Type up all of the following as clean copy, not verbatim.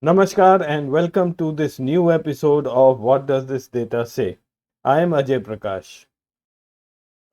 Namaskar and welcome to this new episode of What Does This Data Say? I am Ajay Prakash.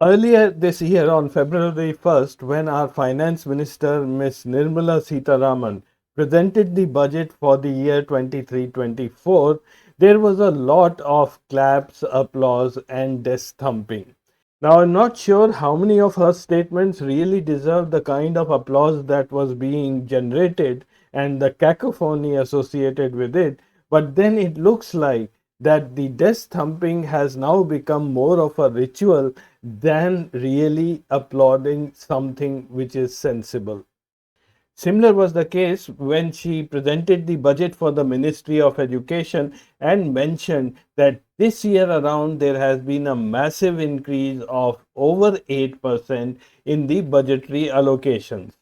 Earlier this year on February 1st, when our Finance Minister Ms. Nirmala Sitharaman presented the budget for the year 23-24, there was a lot of claps, applause and desk thumping. Now, I'm not sure how many of her statements really deserve the kind of applause that was being generated and the cacophony associated with it, but then it looks like that the desk thumping has now become more of a ritual than really applauding something which is sensible. Similar was the case when she presented the budget for the Ministry of Education and mentioned that this year around there has been a massive increase of over 8% in the budgetary allocations.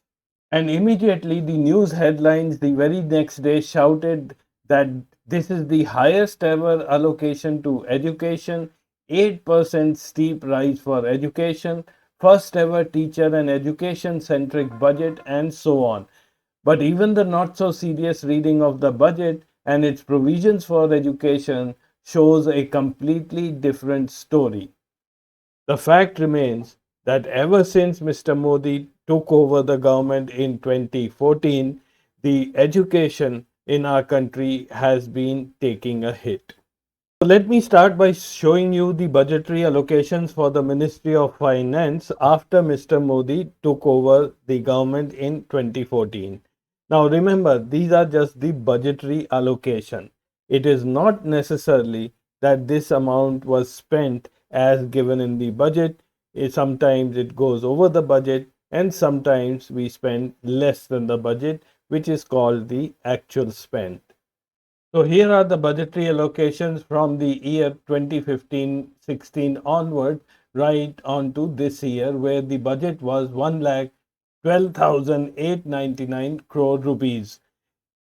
And immediately the news headlines the very next day shouted that this is the highest ever allocation to education, 8% steep rise for education, first ever teacher and education centric budget, and so on. But even the not so serious reading of the budget and its provisions for education shows a completely different story. The fact remains that ever since Mr. Modi took over the government in 2014, the education in our country has been taking a hit. So let me start by showing you the budgetary allocations for the Ministry of Finance after Mr. Modi took over the government in 2014. Now remember, these are just the budgetary allocation. It is not necessarily that this amount was spent as given in the budget. Sometimes it goes over the budget and sometimes we spend less than the budget, which is called the actual spend. So here are the budgetary allocations from the year 2015-16 onward, right on to this year, where the budget was 1,12,899 crore rupees.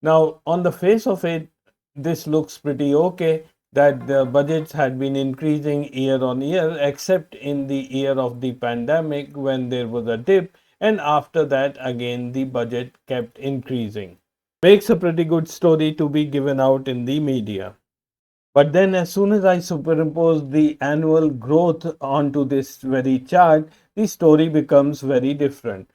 Now, on the face of it, this looks pretty okay that the budgets had been increasing year on year, except in the year of the pandemic when there was a dip, and after that, again, the budget kept increasing. Makes a pretty good story to be given out in the media. But then, as soon as I superimpose the annual growth onto this very chart, the story becomes very different.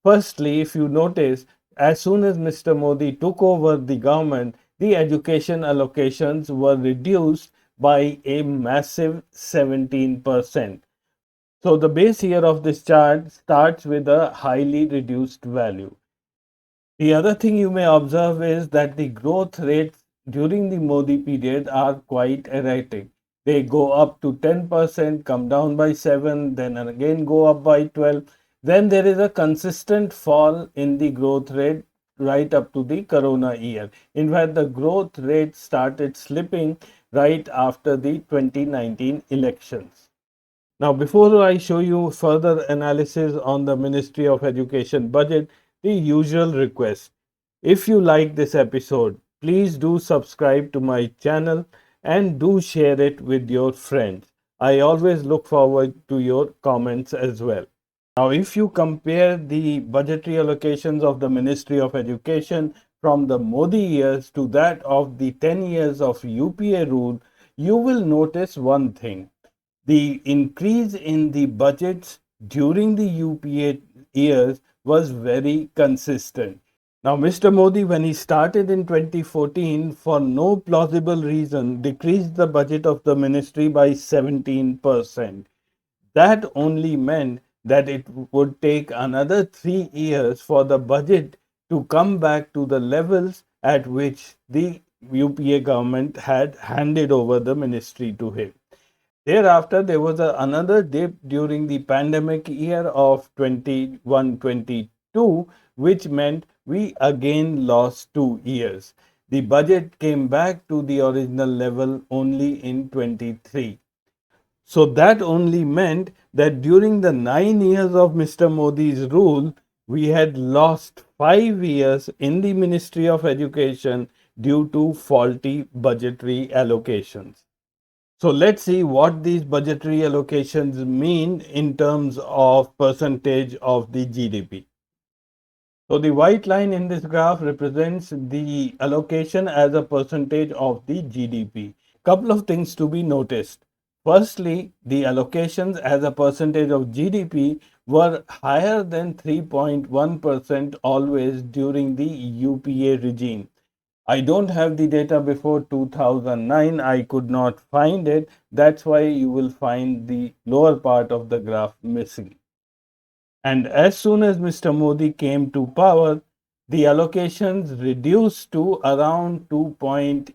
Firstly, if you notice, as soon as Mr. Modi took over the government, the education allocations were reduced by a massive 17%. So, the base year of this chart starts with a highly reduced value. The other thing you may observe is that the growth rates during the Modi period are quite erratic. They go up to 10%, come down by 7, then again go up by 12. Then there is a consistent fall in the growth rate right up to the corona year. In fact, the growth rate started slipping right after the 2019 elections. Now, before I show you further analysis on the Ministry of Education budget, the usual request. If you like this episode, please do subscribe to my channel and do share it with your friends. I always look forward to your comments as well. Now, if you compare the budgetary allocations of the Ministry of Education from the Modi years to that of the 10 years of UPA rule, you will notice one thing. The increase in the budgets during the UPA years was very consistent. Now, Mr. Modi, when he started in 2014, for no plausible reason, decreased the budget of the ministry by 17%. That only meant that it would take another 3 years for the budget to come back to the levels at which the UPA government had handed over the ministry to him. Thereafter, there was another dip during the pandemic year of 21-22, which meant we again lost 2 years. The budget came back to the original level only in 23. So that only meant that during the 9 years of Mr. Modi's rule, we had lost 5 years in the Ministry of Education due to faulty budgetary allocations. So let's see what these budgetary allocations mean in terms of percentage of the GDP. So the white line in this graph represents the allocation as a percentage of the GDP. Couple of things to be noticed. Firstly, the allocations as a percentage of GDP were higher than 3.1% always during the UPA regime. I don't have the data before 2009. I could not find it. That's why you will find the lower part of the graph missing. And as soon as Mr. Modi came to power, the allocations reduced to around 2.8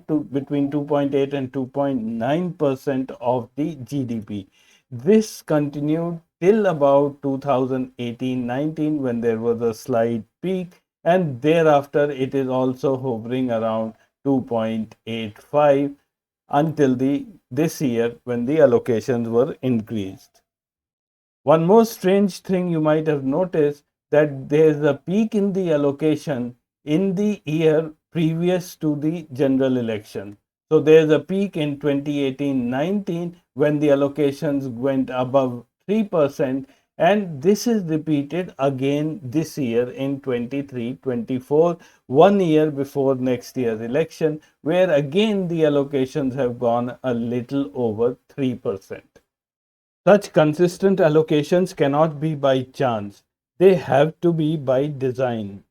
to between 2.8 and 2.9% of the GDP. This continued till about 2018-19 when there was a slight peak, and thereafter it is also hovering around 2.85 until the this year when the allocations were increased. One more strange thing you might have noticed that there's a peak in the allocation in the year previous to the general election. So there's a peak in 2018-19 when the allocations went above 3%, and this is repeated again this year in 23-24, 1 year before next year's election, where again the allocations have gone a little over 3%. Such consistent allocations cannot be by chance. They have to be by design.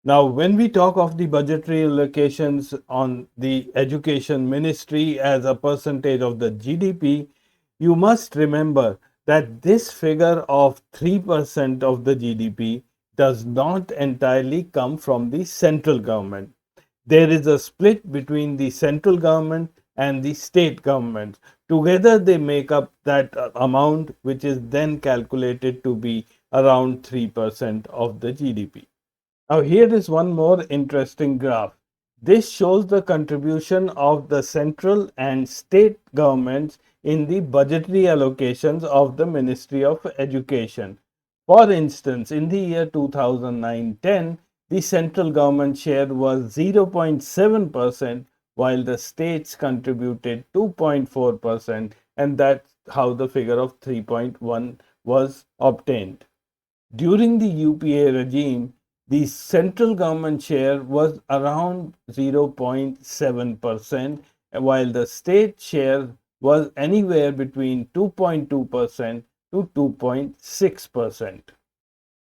Now, when we talk of the budgetary allocations on the education ministry as a percentage of the GDP, you must remember that this figure of 3% of the GDP does not entirely come from the central government. There is a split between the central government and the state government. Together, they make up that amount, which is then calculated to be around 3% of the GDP. Now, here is one more interesting graph. This shows the contribution of the central and state governments in the budgetary allocations of the Ministry of Education. For instance, in the year 2009-10, the central government share was 0.7%, while the states contributed 2.4%, and that's how the figure of 3.1 was obtained. During the UPA regime, the central government share was around 0.7%, while the state share was anywhere between 2.2% to 2.6%.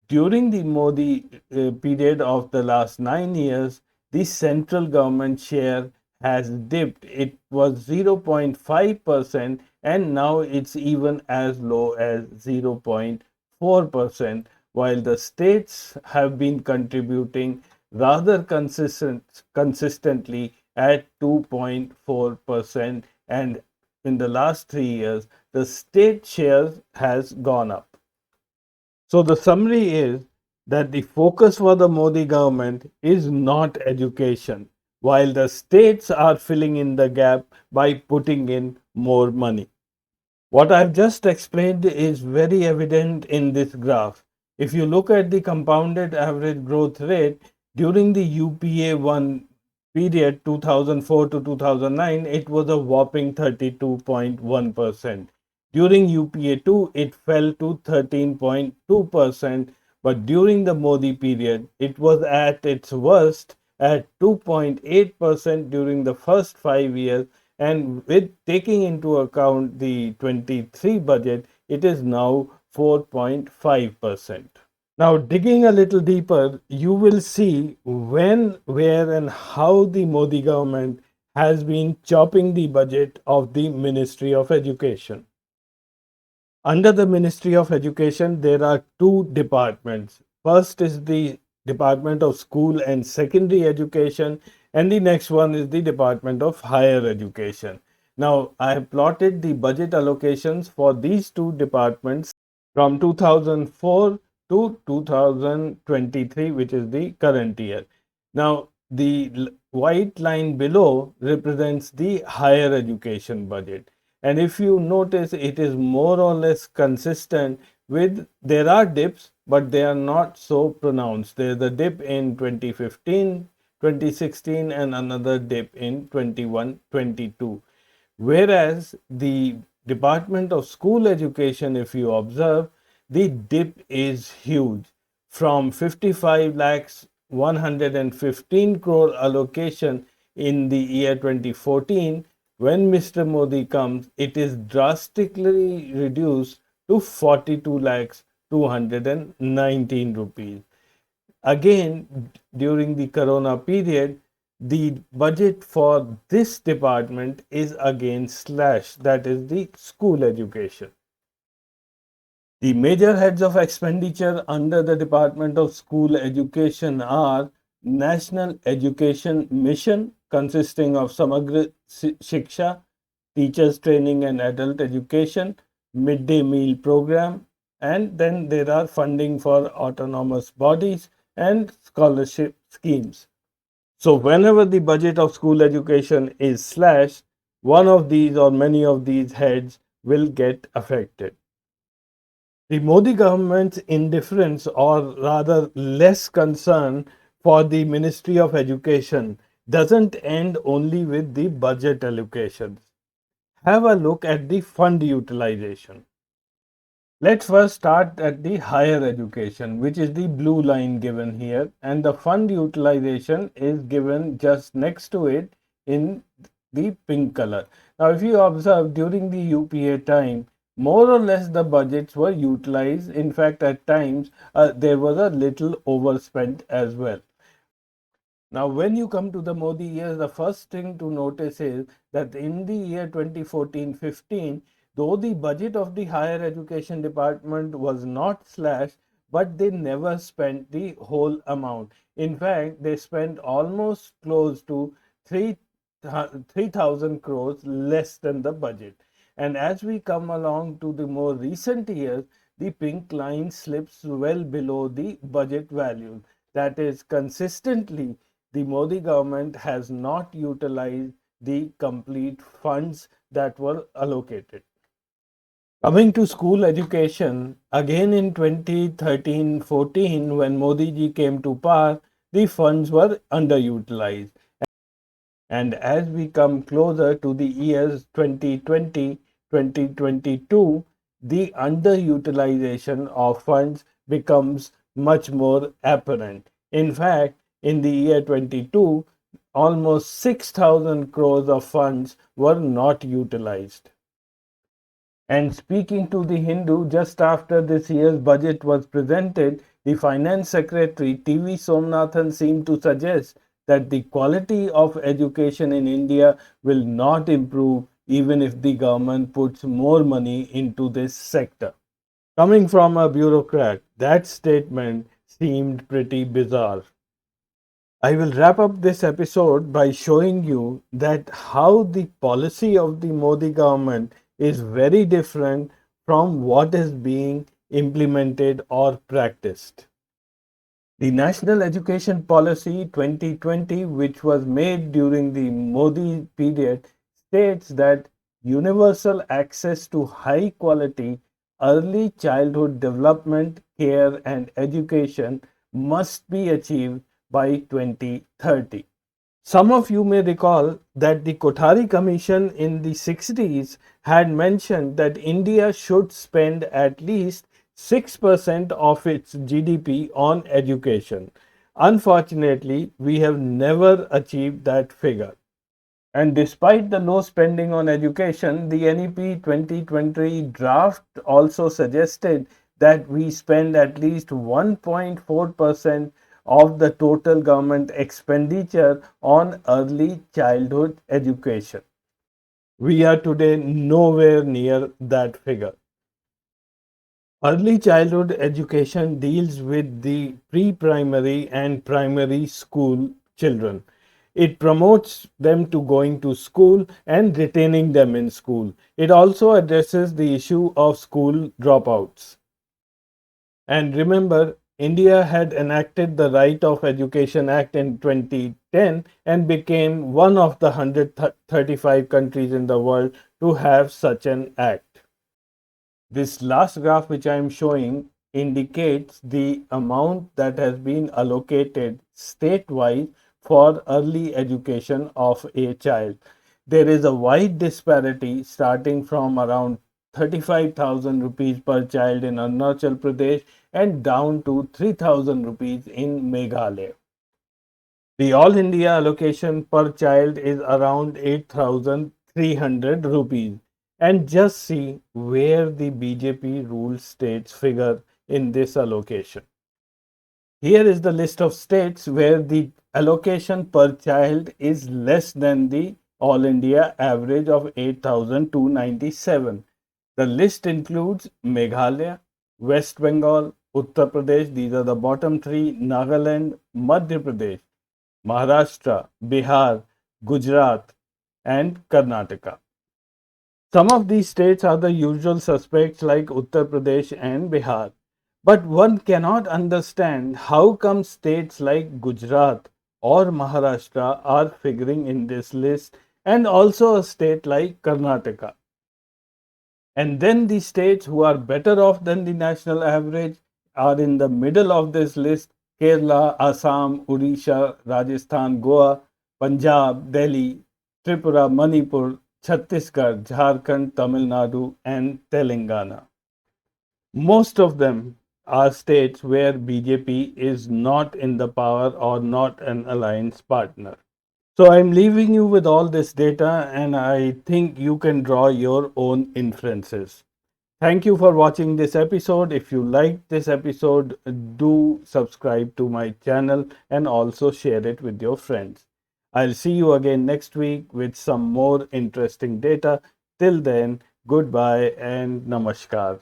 During the Modi period of the last 9 years, the central government share has dipped. It was 0.5%, and now it's even as low as 0.4%, while the states have been contributing rather consistently at 2.4%, and in the last 3 years the state share has gone up. So the summary is that the focus for the Modi government is not education, while the states are filling in the gap by putting in more money. What I've just explained is very evident in this graph. If you look at the compounded average growth rate during the UPA 1 period 2004 to 2009, it was a whopping 32.1%. During UPA 2, it fell to 13.2%, but during the Modi period, it was at its worst at 2.8% during the first 5 years, and with taking into account the 23 budget, it is now 4.5%. Now, digging a little deeper, you will see when, where, and how the Modi government has been chopping the budget of the Ministry of Education. Under the Ministry of Education, there are two departments. First is the Department of School and Secondary Education, and the next one is the Department of Higher Education. Now, I have plotted the budget allocations for these two departments from 2004 to 2023, which is the current year. Now, the white line below represents the higher education budget. And if you notice, it is more or less consistent with, there are dips, but they are not so pronounced. There's a dip in 2015, 2016, and another dip in 21-22. Whereas the Department of School Education, if you observe, the dip is huge. from 55 lakhs 115 crore allocation in the year 2014. When Mr. Modi comes, it is drastically reduced to 42 lakhs 219 rupees. Again, during the corona period, the budget for this department is again slashed, that is the school education. The major heads of expenditure under the Department of School Education are National Education Mission, consisting of Samagra Shiksha, teachers training and adult education, midday meal program, and then there are funding for autonomous bodies and scholarship schemes. So whenever the budget of school education is slashed, one of these or many of these heads will get affected. The Modi government's indifference, or rather less concern for the Ministry of Education, doesn't end only with the budget allocations. Have a look at the fund utilization. Let's first start at the higher education, which is the blue line given here, and the fund utilization is given just next to it in the pink color. Now, if you observe during the UPA time, more or less the budgets were utilized. In fact, at times there was a little overspent as well. Now, when you come to the Modi years, the first thing to notice is that in the year 2014-15, though the budget of the higher education department was not slashed, but they never spent the whole amount. In fact, they spent almost close to 3,000 crores less than the budget. And as we come along to the more recent years, the pink line slips well below the budget value. That is, consistently, the Modi government has not utilized the complete funds that were allocated. Coming to school education, again in 2013-14, when Modi ji came to power, the funds were underutilized. And as we come closer to the years 2020, 2022, the underutilization of funds becomes much more apparent. In fact, in the year 22, almost 6,000 crores of funds were not utilized. And speaking to the Hindu, just after this year's budget was presented, the Finance Secretary TV Somnathan seemed to suggest that the quality of education in India will not improve even if the government puts more money into this sector. Coming from a bureaucrat, that statement seemed pretty bizarre. I will wrap up this episode by showing you that how the policy of the Modi government is very different from what is being implemented or practiced. The National Education Policy 2020, which was made during the Modi period, states that universal access to high quality early childhood development, care, and education must be achieved by 2030. Some of you may recall that the Kothari Commission in the 60s had mentioned that India should spend at least 6% of its GDP on education. Unfortunately, we have never achieved that figure. And despite the low spending on education, the NEP 2020 draft also suggested that we spend at least 1.4% of the total government expenditure on early childhood education. We are today nowhere near that figure. Early childhood education deals with the pre-primary and primary school children. It promotes them to going to school and retaining them in school. It also addresses the issue of school dropouts. And remember, India had enacted the Right of Education Act in 2010 and became one of the 135 countries in the world to have such an act. This last graph which I am showing indicates the amount that has been allocated statewide for early education of a child. There is a wide disparity starting from around 35,000 rupees per child in Arunachal Pradesh and down to 3,000 rupees in Meghalaya. The All India allocation per child is around 8,300 rupees. And just see where the BJP ruled states figure in this allocation. Here is the list of states where the allocation per child is less than the All India average of 8,297. The list includes Meghalaya, West Bengal, Uttar Pradesh, these are the bottom three, Nagaland, Madhya Pradesh, Maharashtra, Bihar, Gujarat, and Karnataka. Some of these states are the usual suspects like Uttar Pradesh and Bihar. But one cannot understand how come states like Gujarat or Maharashtra are figuring in this list, and also a state like Karnataka. And then the states who are better off than the national average are in the middle of this list: Kerala, Assam, Odisha, Rajasthan, Goa, Punjab, Delhi, Tripura, Manipur, Chhattisgarh, Jharkhand, Tamil Nadu, and Telangana. Most of them are states where BJP is not in the power or not an alliance partner. So I'm leaving you with all this data, and I think you can draw your own inferences. Thank you for watching this episode. If you liked this episode, do subscribe to my channel and also share it with your friends. I'll see you again next week with some more interesting data. Till then, goodbye and namaskar.